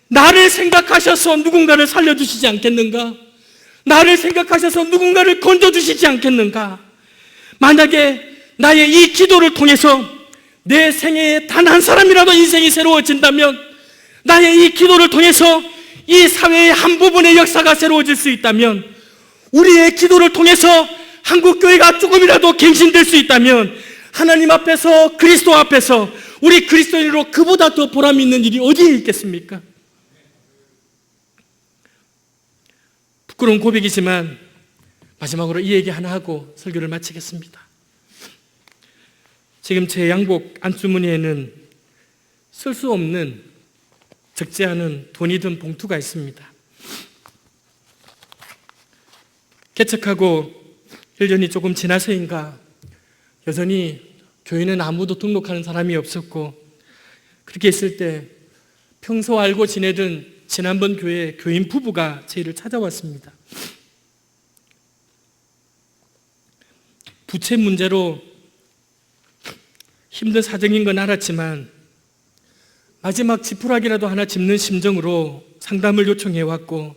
나를 생각하셔서 누군가를 살려주시지 않겠는가? 나를 생각하셔서 누군가를 건져주시지 않겠는가? 만약에 나의 이 기도를 통해서 내 생애에 단 한 사람이라도 인생이 새로워진다면, 나의 이 기도를 통해서 이 사회의 한 부분의 역사가 새로워질 수 있다면, 우리의 기도를 통해서 한국교회가 조금이라도 갱신될 수 있다면, 하나님 앞에서, 그리스도 앞에서 우리 그리스도인으로 그보다 더 보람 있는 일이 어디에 있겠습니까? 부끄러운 고백이지만 마지막으로 이 얘기 하나 하고 설교를 마치겠습니다. 지금 제 양복 안주머니에는 쓸 수 없는, 적지 않은 돈이 든 봉투가 있습니다. 개척하고 1년이 조금 지나서인가 여전히 교회는 아무도 등록하는 사람이 없었고, 그렇게 했을 때 평소 알고 지내던 지난번 교회 교인 부부가 저희를 찾아왔습니다. 부채 문제로 힘든 사정인 건 알았지만 마지막 지푸라기라도 하나 짚는 심정으로 상담을 요청해왔고,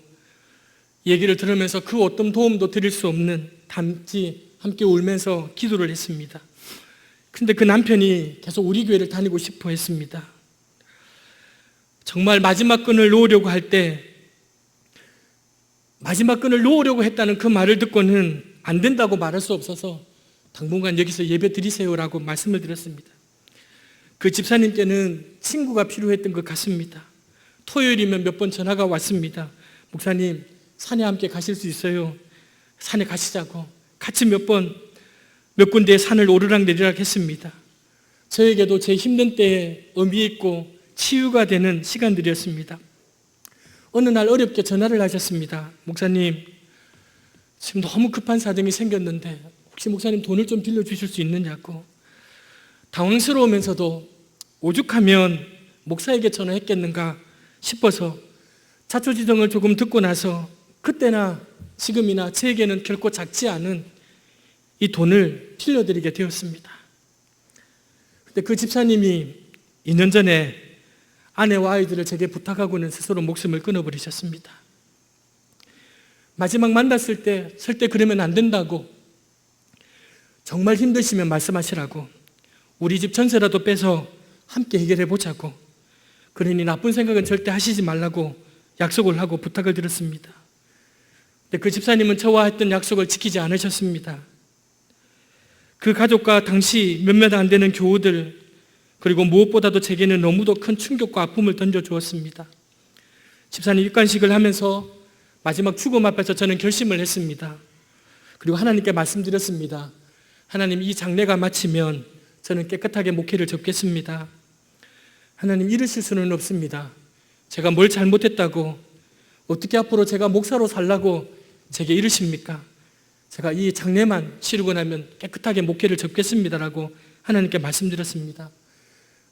얘기를 들으면서 그 어떤 도움도 드릴 수 없는 단지 함께 울면서 기도를 했습니다. 근데 그 남편이 계속 우리 교회를 다니고 싶어 했습니다. 정말 마지막 끈을 놓으려고 할 때, 마지막 끈을 놓으려고 했다는 그 말을 듣고는 안 된다고 말할 수 없어서 당분간 여기서 예배 드리세요라고 말씀을 드렸습니다. 그 집사님께는 친구가 필요했던 것 같습니다. 토요일이면 몇 번 전화가 왔습니다. 목사님, 산에 함께 가실 수 있어요? 산에 가시자고. 같이 몇 군데 산을 오르락 내리락 했습니다. 저에게도 제 힘든 때에 의미 있고 치유가 되는 시간들이었습니다. 어느 날 어렵게 전화를 하셨습니다. 목사님, 지금 너무 급한 사정이 생겼는데 혹시 목사님 돈을 좀 빌려주실 수 있느냐고. 당황스러우면서도 오죽하면 목사에게 전화했겠는가 싶어서 자초지종을 조금 듣고 나서 그때나 지금이나 저에게는 결코 작지 않은 이 돈을 빌려드리게 되었습니다. 근데 그 집사님이 2년 전에 아내와 아이들을 제게 부탁하고는 스스로 목숨을 끊어버리셨습니다. 마지막 만났을 때 절대 그러면 안 된다고, 정말 힘드시면 말씀하시라고, 우리 집 전세라도 빼서 함께 해결해 보자고, 그러니 나쁜 생각은 절대 하시지 말라고 약속을 하고 부탁을 드렸습니다. 근데 그 집사님은 저와 했던 약속을 지키지 않으셨습니다. 그 가족과 당시 몇몇 안 되는 교우들, 그리고 무엇보다도 제게는 너무도 큰 충격과 아픔을 던져주었습니다. 집사님 입관식을 하면서 마지막 죽음 앞에서 저는 결심을 했습니다. 그리고 하나님께 말씀드렸습니다. 하나님, 이 장례가 마치면 저는 깨끗하게 목회를 접겠습니다. 하나님, 이러실 수는 없습니다. 제가 뭘 잘못했다고, 어떻게 앞으로 제가 목사로 살라고 제게 이러십니까? 제가 이 장례만 치르고 나면 깨끗하게 목회를 접겠습니다라고 하나님께 말씀드렸습니다.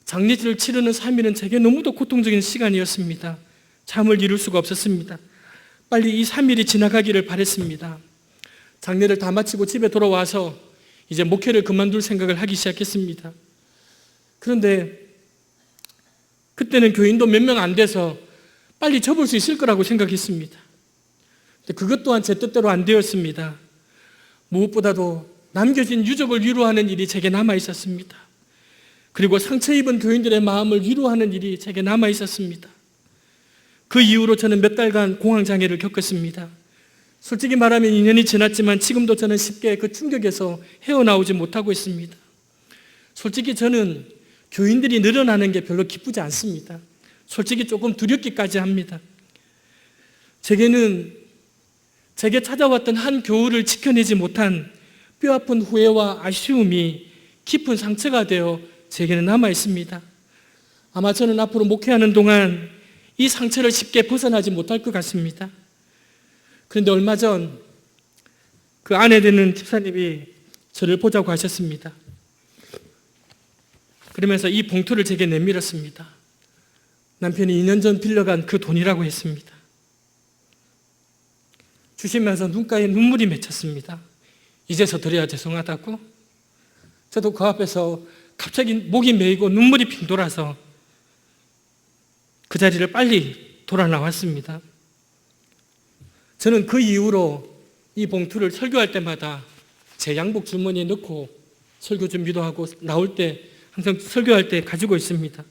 장례를 치르는 3일은 제게 너무도 고통적인 시간이었습니다. 잠을 이룰 수가 없었습니다. 빨리 이 3일이 지나가기를 바랬습니다. 장례를 다 마치고 집에 돌아와서 이제 목회를 그만둘 생각을 하기 시작했습니다. 그런데 그때는 교인도 몇 명 안 돼서 빨리 접을 수 있을 거라고 생각했습니다. 그것 또한 제 뜻대로 안 되었습니다. 무엇보다도 남겨진 유족을 위로하는 일이 제게 남아 있었습니다. 그리고 상처 입은 교인들의 마음을 위로하는 일이 제게 남아 있었습니다. 그 이후로 저는 몇 달간 공황장애를 겪었습니다. 솔직히 말하면 2년이 지났지만 지금도 저는 쉽게 그 충격에서 헤어나오지 못하고 있습니다. 솔직히 저는 교인들이 늘어나는 게 별로 기쁘지 않습니다. 솔직히 조금 두렵기까지 합니다. 제게 찾아왔던 한 교우를 지켜내지 못한 뼈아픈 후회와 아쉬움이 깊은 상처가 되어 제게는 남아 있습니다. 아마 저는 앞으로 목회하는 동안 이 상처를 쉽게 벗어나지 못할 것 같습니다. 그런데 얼마 전 그 아내 되는 집사님이 저를 보자고 하셨습니다. 그러면서 이 봉투를 제게 내밀었습니다. 남편이 2년 전 빌려간 그 돈이라고 했습니다. 주시면서 눈가에 눈물이 맺혔습니다. 이제서 드려야 죄송하다고. 저도 그 앞에서 갑자기 목이 메이고 눈물이 핑 돌아서 그 자리를 빨리 돌아 나왔습니다. 저는 그 이후로 이 봉투를 설교할 때마다 제 양복 주머니에 넣고 설교 준비도 하고 나올 때 항상 설교할 때 가지고 있습니다.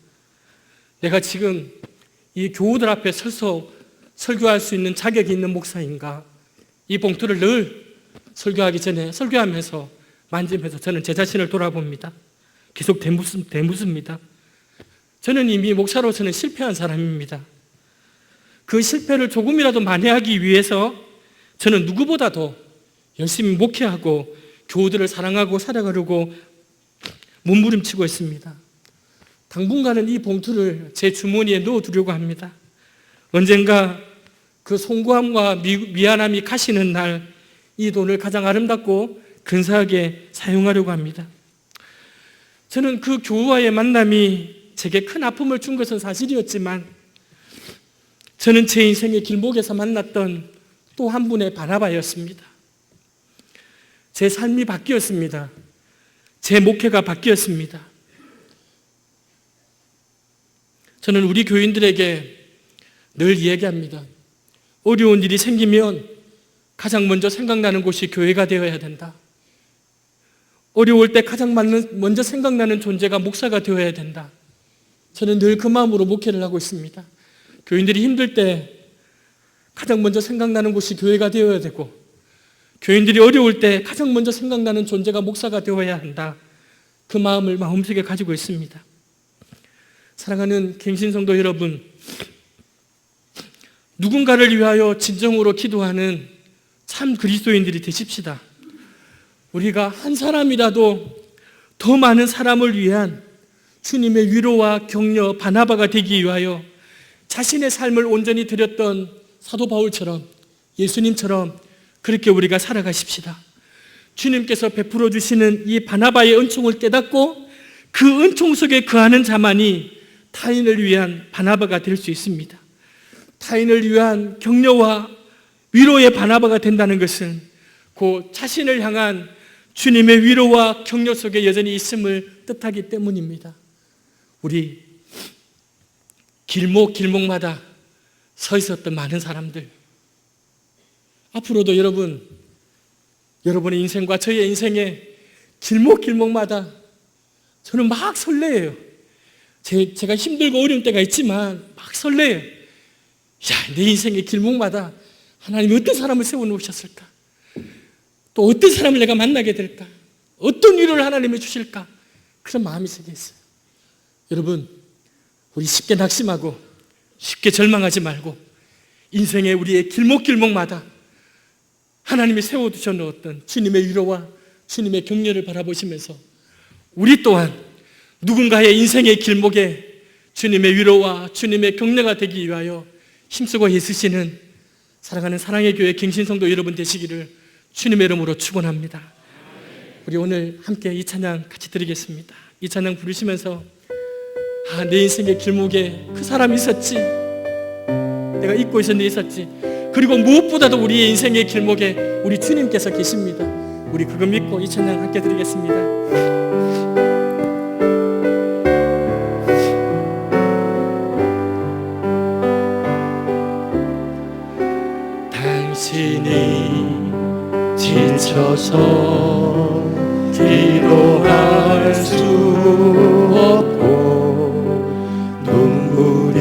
내가 지금 이 교우들 앞에 서서 설교할 수 있는 자격이 있는 목사인가? 이 봉투를 늘 설교하기 전에 설교하면서 만지면서 저는 제 자신을 돌아봅니다. 계속 되묻습니다. 저는 이미 목사로서는 실패한 사람입니다. 그 실패를 조금이라도 만회하기 위해서 저는 누구보다도 열심히 목회하고 교우들을 사랑하고 살아가려고 몸부림치고 있습니다. 당분간은 이 봉투를 제 주머니에 넣어두려고 합니다. 언젠가 그 송구함과 미안함이 가시는 날 이 돈을 가장 아름답고 근사하게 사용하려고 합니다. 저는 그 교우와의 만남이 제게 큰 아픔을 준 것은 사실이었지만 저는 제 인생의 길목에서 만났던 또 한 분의 바나바였습니다. 제 삶이 바뀌었습니다. 제 목회가 바뀌었습니다. 저는 우리 교인들에게 늘 이야기합니다. 어려운 일이 생기면 가장 먼저 생각나는 곳이 교회가 되어야 된다. 어려울 때 가장 먼저 생각나는 존재가 목사가 되어야 된다. 저는 늘 그 마음으로 목회를 하고 있습니다. 교인들이 힘들 때 가장 먼저 생각나는 곳이 교회가 되어야 되고, 교인들이 어려울 때 가장 먼저 생각나는 존재가 목사가 되어야 한다. 그 마음을 마음속에 가지고 있습니다. 사랑하는 갱신성도 여러분, 누군가를 위하여 진정으로 기도하는 참 그리스도인들이 되십시다. 우리가 한 사람이라도 더 많은 사람을 위한 주님의 위로와 격려, 바나바가 되기 위하여 자신의 삶을 온전히 드렸던 사도 바울처럼, 예수님처럼 그렇게 우리가 살아가십시다. 주님께서 베풀어 주시는 이 바나바의 은총을 깨닫고 그 은총 속에 거하는 자만이 타인을 위한 바나바가 될 수 있습니다. 타인을 위한 격려와 위로의 바나바가 된다는 것은 곧 자신을 향한 주님의 위로와 격려 속에 여전히 있음을 뜻하기 때문입니다. 우리 길목마다 서 있었던 많은 사람들, 앞으로도 여러분의 인생과 저의 인생에 길목마다 저는 막 설레요. 제가 힘들고 어려운 때가 있지만 막 설레요. 내 인생의 길목마다 하나님이 어떤 사람을 세워놓으셨을까? 또 어떤 사람을 내가 만나게 될까? 어떤 위로를 하나님이 주실까? 그런 마음이 속에 있어요. 여러분, 우리 쉽게 낙심하고 쉽게 절망하지 말고 인생의 우리의 길목마다 하나님이 세워두셔 놓았던 주님의 위로와 주님의 격려를 바라보시면서 우리 또한 누군가의 인생의 길목에 주님의 위로와 주님의 격려가 되기 위하여 힘쓰고 애쓰시는 사랑하는 사랑의 교회 갱신성도 여러분 되시기를 주님의 이름으로 축원합니다. 우리 오늘 함께 이 찬양 같이 드리겠습니다. 이 찬양 부르시면서 내 인생의 길목에 그 사람이 있었지, 내가 잊고 있었는데 있었지, 그리고 무엇보다도 우리의 인생의 길목에 우리 주님께서 계십니다. 우리 그거 믿고 이 찬양 함께 드리겠습니다. 지쳐서 기도할 수 없고 눈물이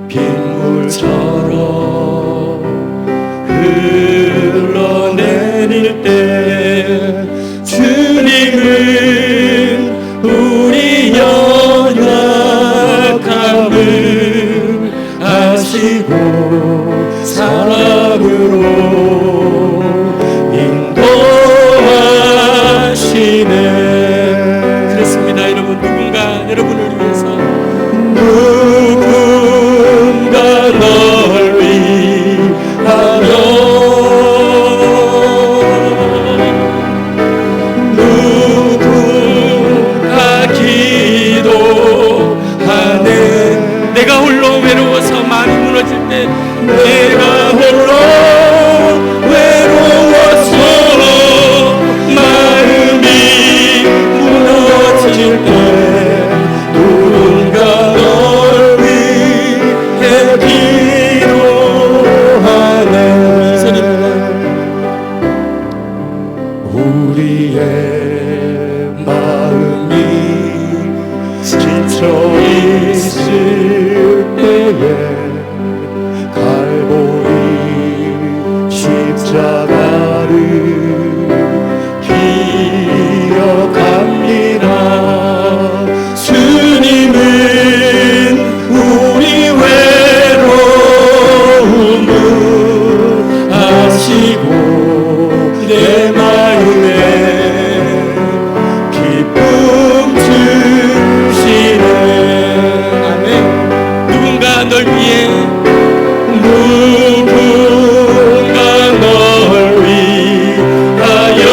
빗물처럼 흘러내릴 때 주님은 우리 연약함을 아시고 사랑으로 인도하시네. 그렇습니다. 여러분, 누군가 여러분을 위해서 누군가 널 위하여 누군가 기도하네. 내가 홀로 외로워서 마음이 무너질 때, 내가 홀로 외로워서 마음이 무너질 때 누군가 널 위해 기도하네. 우리의 마음이 지쳐 있을 때에 갈보리 십자가를 기억합니다. 주님은 우리 외로움을 아시고 내 마음에 기쁨 주시네. 아멘. 누군가 널 위해 누군가 널 위하여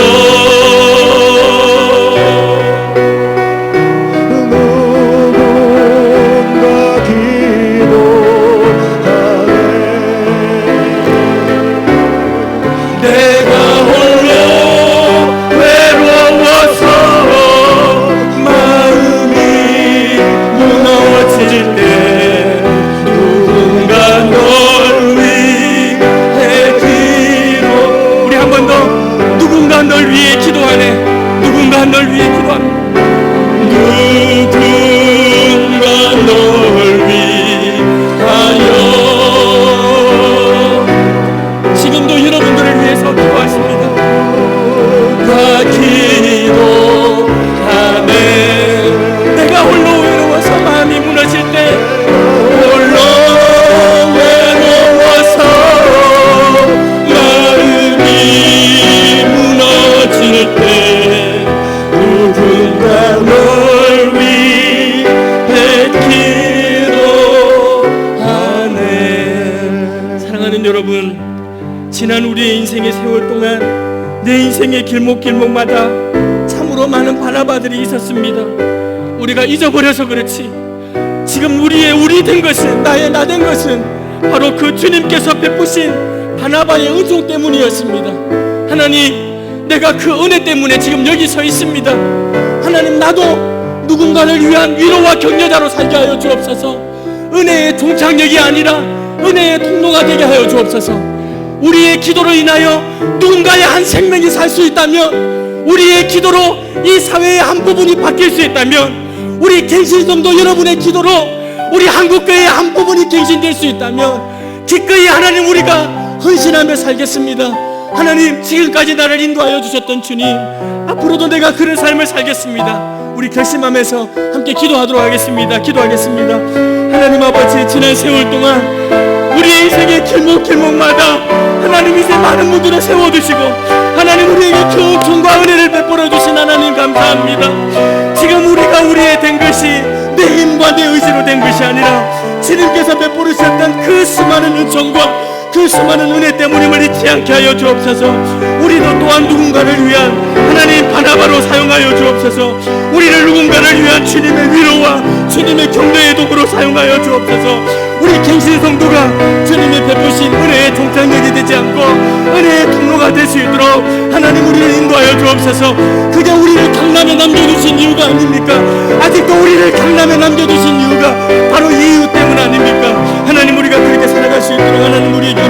누군가 기도하네. 내가 홀로 외로워서 마음이 무너질 때 누군가 널 위해 기도. 우리 한 번 더 누군가 널 위해 기도하네. 누군가 널 위해 기도하네. 누군가 널 위하여 지금도 여러분들을 위해서 기도하십니다. 다 기도하네. 내가 홀로 외로워서 마음이 무너질 때, 홀로 외로워서 마음이 무너질 때 누군가 널 위해 기도하네. 사랑하는 여러분, 지난 우리의 인생의 세월 동안 내 인생의 길목길목마다 참으로 많은 바나바들이 있었습니다. 우리가 잊어버려서 그렇지, 지금 우리 된 것은, 나의 나 된 것은 바로 그 주님께서 베푸신 바나바의 은총 때문이었습니다. 하나님, 내가 그 은혜 때문에 지금 여기 서 있습니다. 하나님, 나도 누군가를 위한 위로와 격려자로 살게 하여 주옵소서. 은혜의 종착역이 아니라 은혜의 통로가 되게 하여 주옵소서. 우리의 기도로 인하여 누군가의 한 생명이 살 수 있다면, 우리의 기도로 이 사회의 한 부분이 바뀔 수 있다면, 우리 갱신성도 여러분의 기도로 우리 한국교회의 한 부분이 갱신될 수 있다면 기꺼이 하나님 우리가 헌신하며 살겠습니다. 하나님, 지금까지 나를 인도하여 주셨던 주님, 앞으로도 내가 그런 삶을 살겠습니다. 우리 결심하면서 함께 기도하도록 하겠습니다. 기도하겠습니다. 하나님 아버지, 지난 세월 동안 우리의 인생의 길목길목마다 하나님 이제 많은 분들을 세워두시고 하나님 우리에게 그 은총과 은혜를 베풀어 주신 하나님 감사합니다. 지금 우리가 우리의 된 것이 내 힘과 내 의지로 된 것이 아니라 주님께서 베풀으셨던 그 수많은 은총과 그 수많은 은혜 때문임을 잊지 않게 하여 주옵소서. 우리도 또한 누군가를 위한 하나님 바나바로 사용하여 주옵소서. 우리를 누군가를 위한 주님의 위로와 주님의 격려의 도구로 사용하여 주옵소서. 우리 갱신성도가 주님의 베푸신 은혜의 종착역이 되지 않고 은혜의 통로가 될 수 있도록 하나님 우리를 인도하여 주옵소서. 그게 우리를 강남에 남겨두신 이유가 아닙니까? 아직도 우리를 강남에 남겨두신 이유가 바로 이 이유 때문 아닙니까? 하나님, 우리가 그렇게 살아갈 수 있도록 하나님 우리에게